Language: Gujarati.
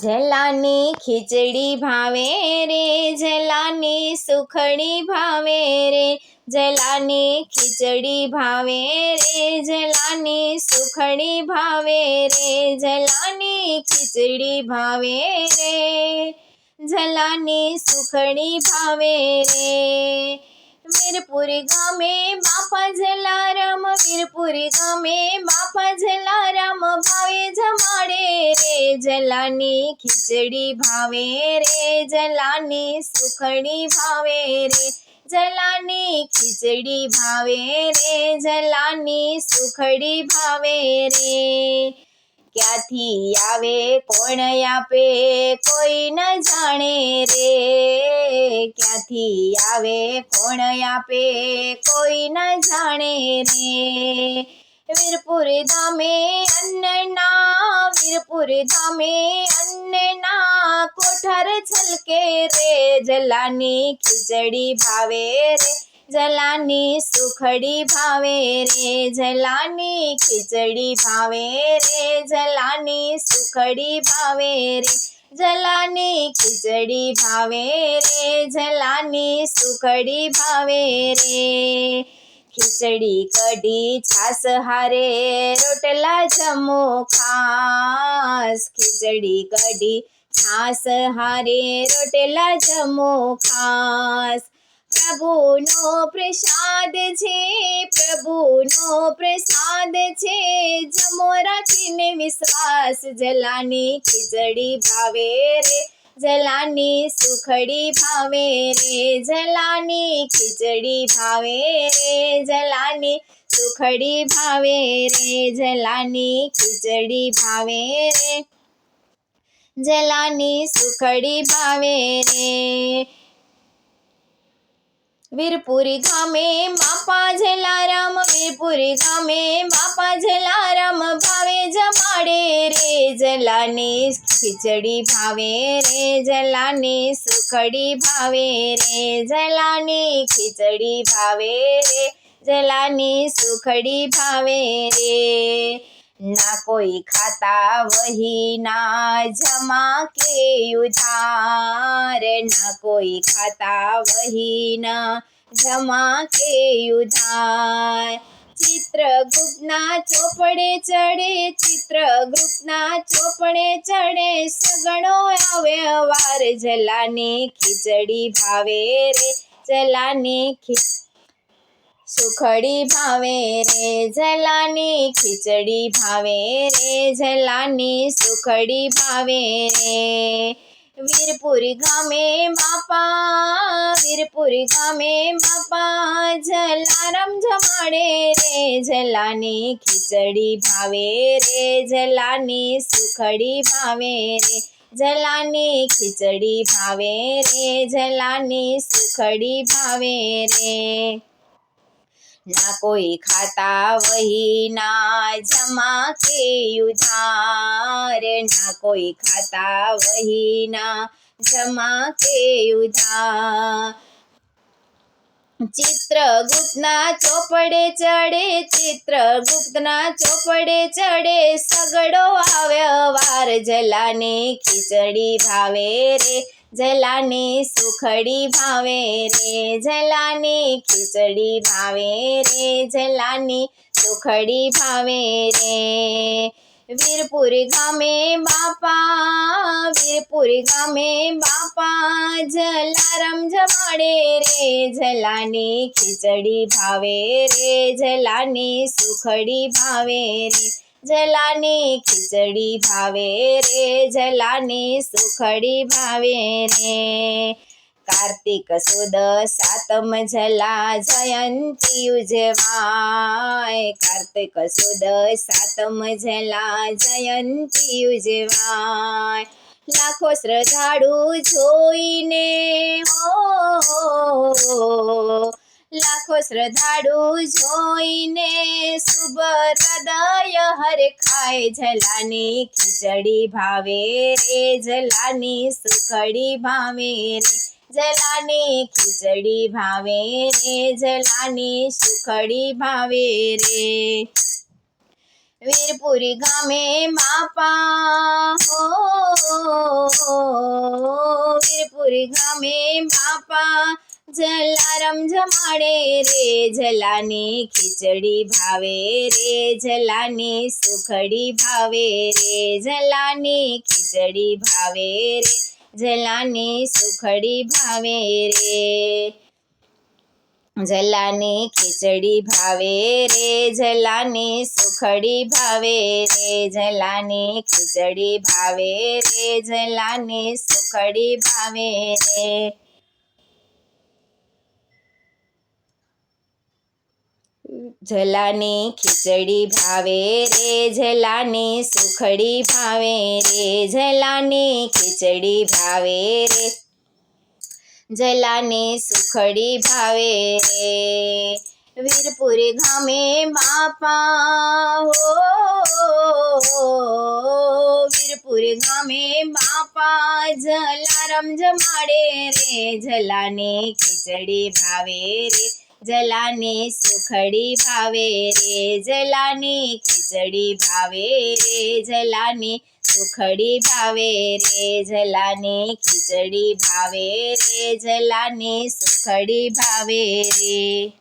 જલાની ખીચડી ભાવે રે, જલાની સુખડી ભાવે રે, જલાની ખીચડી ભાવે રે, જલાની સુખડી ભાવે રે, જલાની ખીચડી ભાવે રે, જલાની સુખડી ભાવે રે। વીરપુર ગામે બાપા જલારામ, વીરપુર ગામે બાપા જલારામ ભાવે જમાડે રે, જલાની ખીચડી ભાવે રે, જલાની સુખડી ભાવે રે, જલાની ખીચડી ભાવે રે, જલાની સુખડી ભાવે રે। ક્યાંથી આવે કોણ આપે કોઈ ન જાણે રે, ક્યાંથી આવે કોણ આપે કોઈ ન જાણે રે। વીરપુર ધામે અન્નના, વીરપુર ધામે અન્નના કોઠાર છલકે રે, જલાની ખીચડી ભાવે રે, જલાની સુખડી ભાવે રે, જલાની ખીચડી ભાવે રે, જલાની સુખડી ભાવે રે, જલાની ખીચડી ભાવે રે, જલાની સુખડી ભાવે રે। ખીચડી કઢી છાસ હારે રોટલા જમો ખાસ, ખીચડી કઢી છાસ હારે રોટલા જમો ખાસ। પ્રભુનો પ્રસાદ છે, પ્રભુનો પ્રસાદ છે, જમો રાખીને વિશ્વાસ, જલાની ખીચડી ભાવે રે, જલાની સુખડી ભાવે રે, જલાની ખીચડી ભાવે રે, જલાની સુખડી ભાવે રે, જલાની ખીચડી ભાવે રે, જલાની સુખડી ભાવે રે। વીરપુર ગામે બાપા જલારામ, વીરપુર ગામે બાપા જલારામ ભાવે જમાડે રે, જલાની ખીચડી ભાવે રે, જલાની સુખડી ભાવે રે, જલાની ખીચડી ભાવે રે, જલાની સુખડી ભાવે રે। ના કોઈ ખાતા વહી ના જમા કે ઉધાર, ના કોઈ ખાતા વહી ના જમા કે ઉધાર। ચિત્રગુપ્તના ચોપડે ચડે, ચિત્રગુપ્તના ચોપડે ચડે, સગણો આવે વાર, જલાની ખીચડી ભાવે રે, જલાની સુખડી ભાવે રે, જલાની ખીચડી ભાવે રે, જલાની સુખડી ભાવે રે। વીરપુર ગામે બાપા, વીરપુર ગામે બાપા જલારામ જમાડે રે, જલાની ખીચડી ભાવે રે, જલાની સુખડી ભાવે રે, જલાની ખીચડી ભાવે રે, જલાની સુખડી ભાવે રે। ના કોઈ ખાતા વહી ના જમા કે ઉધાર, ના કોઈ ખાતા વહી ના જમા કે ઉધાર। ચિત્રગુપ્તના ચોપડે ચડે, ચિત્રગુપ્તના ચોપડે ચડે, સગડો આવ્યો વાર, જલાની ખીચડી ભાવે રે, જલાની સુખડી ભાવે રે, જલાની ખીચડી ભાવે રે, જલાની સુખડી ભાવે રે। વીરપુર ગામે બાપા, વીરપુર ગામે બાપા જલારામ જમાડે રે, જલાની ખીચડી ભાવે રે, જલાની સુખડી ભાવે રે, જલાની ખીચડી ભાવે રે, જલાની સુખડી ભાવે રે। કાર્તિક સુદ સાતમ જલા જયંતી ઉજવાય, કાર્તિક સુદ સાતમ જલા જયંતી ઉજવાય। લાખો શ્રદ્ધાળુ જોઈને હો, લાખો શ્રદ્ધાળુ જોઈને શુભ હૃદય હરખાય, જલાની ખીચડી ભાવે રે, જલાની સુખડી ભાવે રે, જલાની ખીચડી ભાવે રે, જલાની સુખડી ભાવે રે। વીરપુરી ગામે બાપા હો, વીરપુરી ગામે બાપા જલારામ જમાડે રે, જલાની ખીચડી ભાવે રે, જલાની સુખડી ભાવે રે, જલાની ખીચડી ભાવે રે, જલાની સુખડી ભાવે રે, જલાની ખીચડી ભાવે રે, જલાની સુખડી ભાવે રે, જલાની ખીચડી ભાવે રે, જલાની સુખડી ભાવે રે, જલાની ખીચડી ભાવે રે, જલાની સુખડી ભાવે રે, જલાની ખીચડી ભાવે રે, જલાની સુખડી ભાવે રે, વીરપુરી ગામે બાપા હો, વીરપુરી ગામે બાપા જલારામ જમાડે રે, જલાની ખીચડી ભાવે રે, જલાની સુખડી ભાવે રે, જલાની ખીચડી ભાવે રે, જલાની સુખડી ભાવે રે, જલાની ખીચડી ભાવે રે, જલાની સુખડી ભાવે રે.